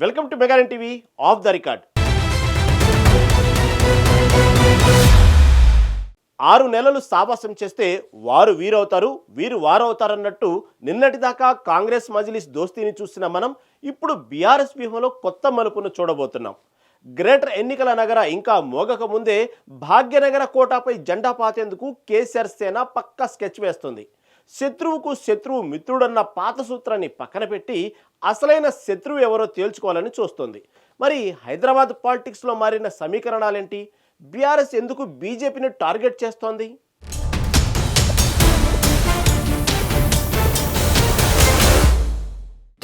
Welcome to mega TV off the record. 6 నెలలు సావాసం చేస్తే వారు వీరవుతారు, వీరు వారవుతారన్నట్టు నిన్నటిదాకా కాంగ్రెస్ మజ్లిస్ దోస్తీని చూసిన మనం ఇప్పుడు బీఆర్ఎస్ వ్యూహంలో కొత్త మలుపును చూడబోతున్నాం. గ్రేటర్ ఎన్నికల నగర ఇంకా మోగక ముందే భాగ్యనగర కోటాపై జెండా పాతేందుకు కేసీఆర్ సేన పక్కా స్కెచ్ వేస్తుంది. శత్రువుకు శత్రువు మిత్రుడన్న పాత సూత్రాన్ని పక్కన పెట్టి అసలైన శత్రువు ఎవరో తేల్చుకోవాలని చూస్తుంది. మరి హైదరాబాద్ పాలిటిక్స్లో మారిన సమీకరణాలేంటి? బీఆర్ఎస్ ఎందుకు బీజేపీని టార్గెట్ చేస్తోంది?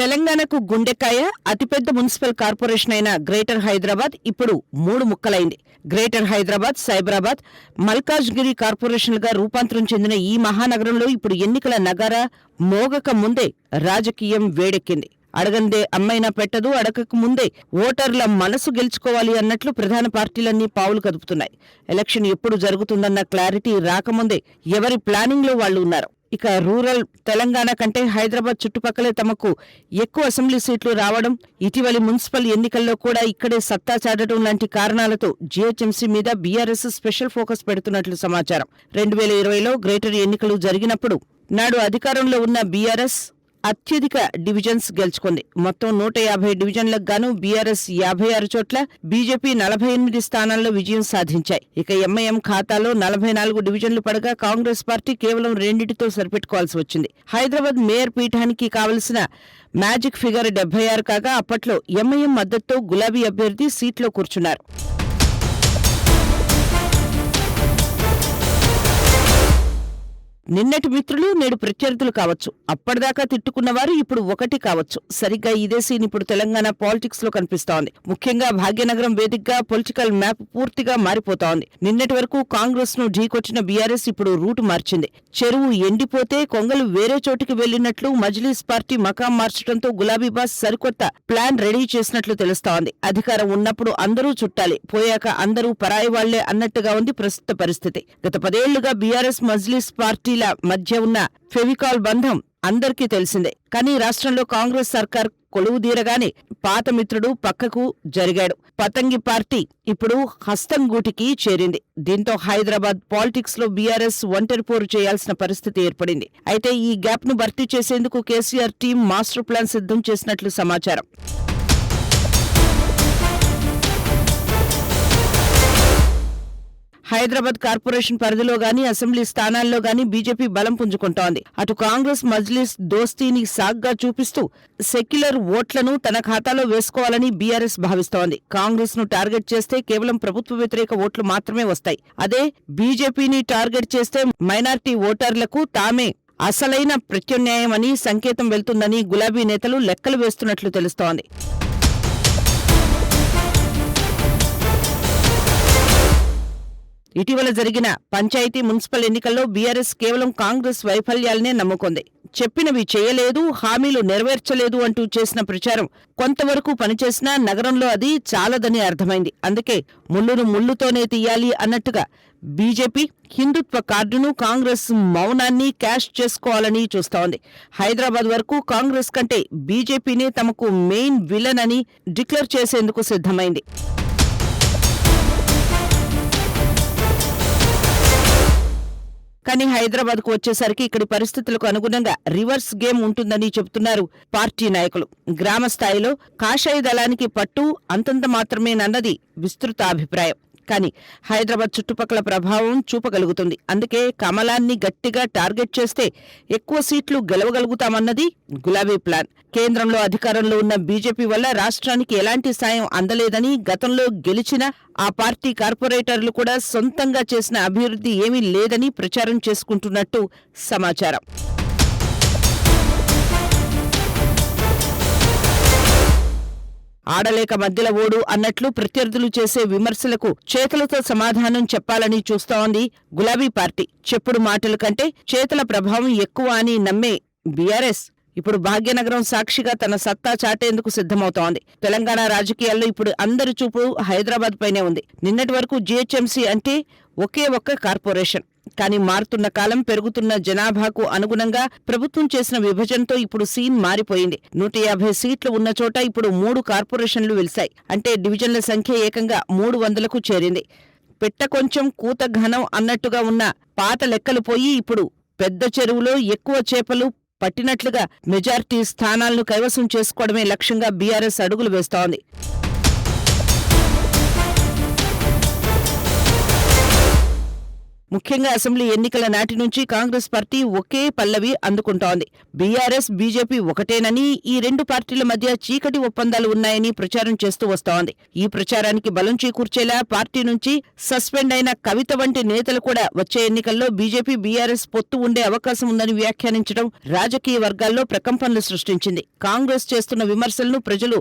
తెలంగాణకు గుండెకాయ అతిపెద్ద మున్సిపల్ కార్పొరేషన్ అయిన గ్రేటర్ హైదరాబాద్ ఇప్పుడు 3 ముక్కలైంది. గ్రేటర్ హైదరాబాద్, సైబరాబాద్, మల్కాజ్గిరి కార్పొరేషన్లుగా రూపాంతరం చెందిన ఈ మహానగరంలో ఇప్పుడు ఎన్నికల నగారా మోగక ముందే రాజకీయం వేడెక్కింది. అడగందే అమ్మైనా పెట్టదు, అడగక ముందే ఓటర్ల మనసు గెలుచుకోవాలి అన్నట్లు ప్రధాన పార్టీలన్నీ పావులు కదుపుతున్నాయి. ఎలక్షన్ ఎప్పుడు జరుగుతుందన్న క్లారిటీ రాకముందే ఎవరి ప్లానింగ్లో వాళ్లు ఉన్నారు. ఇక రూరల్ తెలంగాణ కంటే హైదరాబాద్ చుట్టుపక్కలే తమకు ఎక్కువ అసెంబ్లీ సీట్లు రావడం, ఇటీవలి మున్సిపల్ ఎన్నికల్లో కూడా ఇక్కడే సత్తా చాటడం లాంటి కారణాలతో జీహెచ్ఎంసీ మీద బీఆర్ఎస్ స్పెషల్ ఫోకస్ పెడుతున్నట్లు సమాచారం. 2020లో గ్రేటర్ ఎన్నికలు జరిగినప్పుడు నాడు అధికారంలో ఉన్న బీఆర్ఎస్ అత్యధిక డివిజన్స్ గెలుచుకుంది. మొత్తం 150 డివిజన్లకు గాను బీఆర్ఎస్ 56 చోట్ల, బీజేపీ 48 స్థానాల్లో విజయం సాధించాయి. ఇక ఎంఐఎం ఖాతాలో 44 డివిజన్లు పడగా కాంగ్రెస్ పార్టీ కేవలం 2తో సరిపెట్టుకోవాల్సి వచ్చింది. హైదరాబాద్ మేయర్ పీఠానికి కావలసిన మ్యాజిక్ ఫిగర్ 76 కాగా అప్పట్లో ఎంఐఎం మద్దతుతో గులాబీ అభ్యర్థి సీట్లో కూర్చున్నారు. నిన్నటి మిత్రులు నేడు ప్రత్యర్థులు కావచ్చు, అప్పటిదాకా తిట్టుకున్నవారు ఇప్పుడు ఒకటి కావచ్చు. సరిగ్గా ఇదే సీన్ ఇప్పుడు తెలంగాణ పాలిటిక్స్ లో కనిపిస్తోంది. ముఖ్యంగా భాగ్యనగరం వేదికగా పొలిటికల్ మ్యాప్ పూర్తిగా మారిపోతోంది. నిన్నటి వరకు కాంగ్రెస్ ను ఢీకొచ్చిన బీఆర్ఎస్ ఇప్పుడు రూటు మార్చింది. చెరువు ఎండిపోతే కొంగలు వేరే చోటికి వెళ్లినట్లు మజ్లిస్ పార్టీ మకాం మార్చడంతో గులాబీ బాస్ సరికొత్త ప్లాన్ రెడీ చేసినట్లు తెలుస్తోంది. అధికారం ఉన్నప్పుడు అందరూ చుట్టాలి, పోయాక అందరూ పరాయి వాళ్లే అన్నట్టుగా ఉంది ప్రస్తుత పరిస్థితి. గత 10 ఏళ్లుగా బీఆర్ఎస్ మజ్లిస్ పార్టీ మధ్య ఉన్న ఫెవికాల్ బంధం అందరికీ తెలిసిందే. కానీ రాష్ట్రంలో కాంగ్రెస్ సర్కార్ కొలువుదీరగానే పాత మిత్రుడు పక్కకు జరిగాడు. పతంగి పార్టీ ఇప్పుడు హస్తం గూటికి చేరింది. దీంతో హైదరాబాద్ పాలిటిక్స్ లో బీఆర్ఎస్ ఒంటరి పోరు చేయాల్సిన పరిస్థితి ఏర్పడింది. అయితే ఈ గ్యాప్ ను భర్తీ చేసేందుకు కేసీఆర్ టీం మాస్టర్ ప్లాన్ సిద్ధం చేసినట్లు సమాచారం. హైదరాబాద్ కార్పొరేషన్ పరిధిలో గాని, అసెంబ్లీ స్థానాల్లో గాని బీజేపీ బలం పుంజుకుంటోంది. అటు కాంగ్రెస్ మజ్లిస్ దోస్తీని సాగ్గా చూపిస్తూ సెక్యులర్ ఓట్లను తన ఖాతాలో వేసుకోవాలని బీఆర్ఎస్ భావిస్తోంది. కాంగ్రెస్ ను టార్గెట్ చేస్తే కేవలం ప్రభుత్వ వ్యతిరేక ఓట్లు మాత్రమే వస్తాయి. అదే బీజేపీని టార్గెట్ చేస్తే మైనార్టీ ఓటర్లకు తామే అసలైన ప్రత్యామ్నాయమని సంకేతం వెళ్తుందని గులాబీ నేతలు లెక్కలు వేస్తున్నట్లు తెలుస్తోంది. ఇటీవల జరిగిన పంచాయతీ, మున్సిపల్ ఎన్నికల్లో బీఆర్ఎస్ కేవలం కాంగ్రెస్ వైఫల్యాలనే నమ్ముకుంది. చెప్పినవి చేయలేదు, హామీలు నెరవేర్చలేదు అంటూ చేసిన ప్రచారం కొంతవరకు పనిచేసినా నగరంలో అది చాలదని అర్థమైంది. అందుకే ముళ్ళును ముళ్ళుతోనే తీయాలి అన్నట్టుగా బీజేపీ హిందుత్వ కార్డును, కాంగ్రెస్ మౌనాన్ని క్యాష్ చేసుకోవాలని చూస్తోంది. హైదరాబాద్ వరకు కాంగ్రెస్ కంటే బీజేపీనే తమకు మెయిన్ విలన్ అని డిక్లేర్ చేసేందుకు సిద్ధమైంది. కానీ హైదరాబాద్ కు వచ్చేసరికి ఇక్కడి పరిస్థితులకు అనుగుణంగా రివర్స్ గేమ్ ఉంటుందని చెబుతున్నారు పార్టీ నాయకులు. గ్రామ స్థాయిలో కాషాయ దళానికి పట్టు అంతంత మాత్రమేనన్నది విస్తృత అభిప్రాయం. కానీ హైదరాబాద్ చుట్టుపక్కల ప్రభావం చూపగలుగుతుంది. అందుకే కమలాన్ని గట్టిగా టార్గెట్ చేస్తే ఎక్కువ సీట్లు గెలవగలుగుతామన్నది గులాబీ ప్లాన్. కేంద్రంలో అధికారంలో ఉన్న బీజేపీ వల్ల రాష్ట్రానికి ఎలాంటి సాయం అందలేదని, గతంలో గెలిచిన ఆ పార్టీ కార్పొరేటర్లు కూడా సొంతంగా చేసిన అభివృద్ధి ఏమీ లేదని ప్రచారం చేసుకుంటున్నట్టు సమాచారం. ఆడలేక మధ్యల ఓడు అన్నట్లు ప్రత్యర్థులు చేసే విమర్శలకు చేతులతో సమాధానం చెప్పాలని చూస్తోంది గులాబీ పార్టీ. చెప్పుడు మాటల కంటే చేతల ప్రభావం ఎక్కువ అని నమ్మే బీఆర్ఎస్ ఇప్పుడు భాగ్యనగరం సాక్షిగా తన సత్తా చాటేందుకు సిద్ధమవుతోంది. తెలంగాణ రాజకీయాల్లో ఇప్పుడు అందరి చూపు హైదరాబాద్ పైనే ఉంది. నిన్నటి వరకు జీహెచ్ఎంసీ అంటే ఒకే ఒక్క కార్పొరేషన్. కానీ మారుతున్న కాలం, పెరుగుతున్న జనాభాకు అనుగుణంగా ప్రభుత్వం చేసిన విభజనతో ఇప్పుడు సీన్ మారిపోయింది. 150 సీట్లు ఉన్న చోట ఇప్పుడు 3 కార్పొరేషన్లు వెలిశాయి. అంటే డివిజన్ల సంఖ్య ఏకంగా 300కు చేరింది. పెట్ట కొంచెం కూత ఘనం అన్నట్టుగా ఉన్న పాత లెక్కలు పోయి ఇప్పుడు పెద్ద చెరువులో ఎక్కువ చేపలు పట్టినట్లుగా మెజార్టీ స్థానాలను కైవసం చేసుకోవడమే లక్ష్యంగా బీఆర్ఎస్ అడుగులు వేస్తోంది. ముఖ్యంగా అసెంబ్లీ ఎన్నికల నాటి నుంచి కాంగ్రెస్ పార్టీ ఒకే పల్లవి అందుకుంటోంది. బీఆర్ఎస్, బీజేపీ ఒకటేనని, ఈ 2 పార్టీల మధ్య చీకటి ఒప్పందాలు ఉన్నాయని ప్రచారం చేస్తూ వస్తోంది. ఈ ప్రచారానికి బలం చేకూర్చేలా పార్టీ నుంచి సస్పెండ్ అయిన కవిత వంటి నేతలు కూడా వచ్చే ఎన్నికల్లో బీజేపీ, బీఆర్ఎస్ పొత్తు ఉండే అవకాశం ఉందని వ్యాఖ్యానించడం రాజకీయ వర్గాల్లో ప్రకంపనలు సృష్టించింది. కాంగ్రెస్ చేస్తున్న విమర్శలను ప్రజలు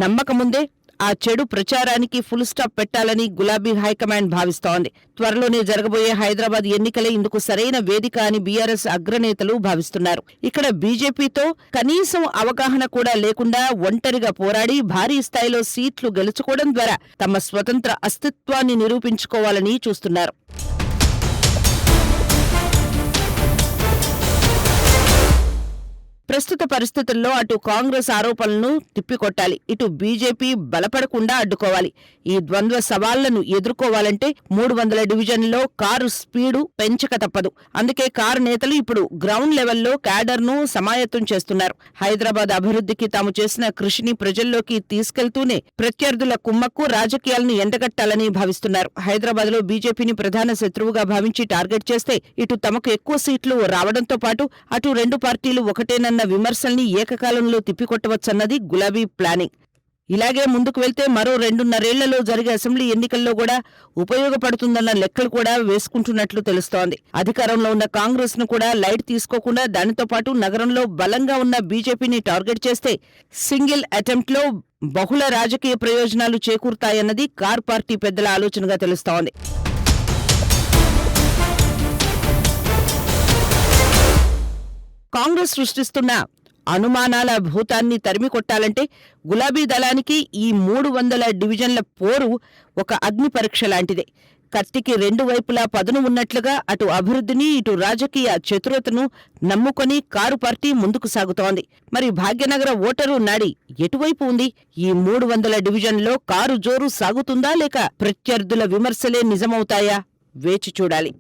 నమ్మకముందే ఆ చెడు ప్రచారానికి ఫుల్ స్టాప్ పెట్టాలని గులాబీ హైకమాండ్ భావిస్తోంది. త్వరలోనే జరగబోయే హైదరాబాద్ ఎన్నికలే ఇందుకు సరైన వేదిక అని బీఆర్ఎస్ అగ్రనేతలు భావిస్తున్నారు. ఇక్కడ బీజేపీతో కనీసం అవగాహన కూడా లేకుండా ఒంటరిగా పోరాడి భారీ స్థాయిలో సీట్లు గెలుచుకోవడం ద్వారా తమ స్వతంత్ర అస్తిత్వాన్ని నిరూపించుకోవాలని చూస్తున్నారు. ప్రస్తుత పరిస్థితుల్లో అటు కాంగ్రెస్ ఆరోపణలను తిప్పికొట్టాలి, ఇటు బీజేపీ బలపడకుండా అడ్డుకోవాలి. ఈ ద్వంద్వ సవాళ్లను ఎదుర్కోవాలంటే 300 డివిజన్లో కారు స్పీడు పెంచక తప్పదు. అందుకే కారు నేతలు ఇప్పుడు గ్రౌండ్ లెవెల్లో క్యాడర్ను సమాయత్తం చేస్తున్నారు. హైదరాబాద్ అభివృద్ధికి తాము చేసిన కృషిని ప్రజల్లోకి తీసుకెళ్తూనే ప్రత్యర్థుల కుమ్మక్కు రాజకీయాలను ఎండగట్టాలని భావిస్తున్నారు. హైదరాబాద్లో బీజేపీని ప్రధాన శత్రువుగా భావించి టార్గెట్ చేస్తే ఇటు తమకు ఎక్కువ సీట్లు రావడంతో పాటు అటు 2 పార్టీలు ఒకటేనన్న విమర్శల్ని ఏకకాలంలో తిప్పికొట్టవచ్చన్నది గులాబీ ప్లానింగ్. ఇలాగే ముందుకు వెళ్తే మరో 2.5 ఏళ్లలో జరిగే అసెంబ్లీ ఎన్నికల్లో కూడా ఉపయోగపడుతుందన్న లెక్కలు కూడా వేసుకుంటున్నట్లు తెలుస్తోంది. అధికారంలో ఉన్న కాంగ్రెస్ ను కూడా లైట్ తీసుకోకుండా దానితో పాటు నగరంలో బలంగా ఉన్న బీజేపీని టార్గెట్ చేస్తే సింగిల్ అటెంప్ట్లో బహుళ రాజకీయ ప్రయోజనాలు చేకూరుతాయన్నది కార్ పార్టీ పెద్దల ఆలోచనగా తెలుస్తోంది. కాంగ్రెస్ సృష్టిస్తున్న అనుమానాల భూతాన్ని తరిమి కొట్టాలంటే గులాబీ దళానికి ఈ 300 డివిజన్ల పోరు ఒక అగ్ని పరీక్ష లాంటిదే. కత్తికి 2 వైపులా పదును ఉన్నట్లుగా అటు అభివృద్ధిని, ఇటు రాజకీయ చతురతను నమ్ముకొని కారు పార్టీ ముందుకు సాగుతోంది. మరి భాగ్యనగర ఓటరు నాడి ఎటువైపు ఉంది? ఈ 300 డివిజన్లో కారు జోరు సాగుతుందా, లేక ప్రత్యర్థుల విమర్శలే నిజమవుతాయా? వేచి చూడాలి.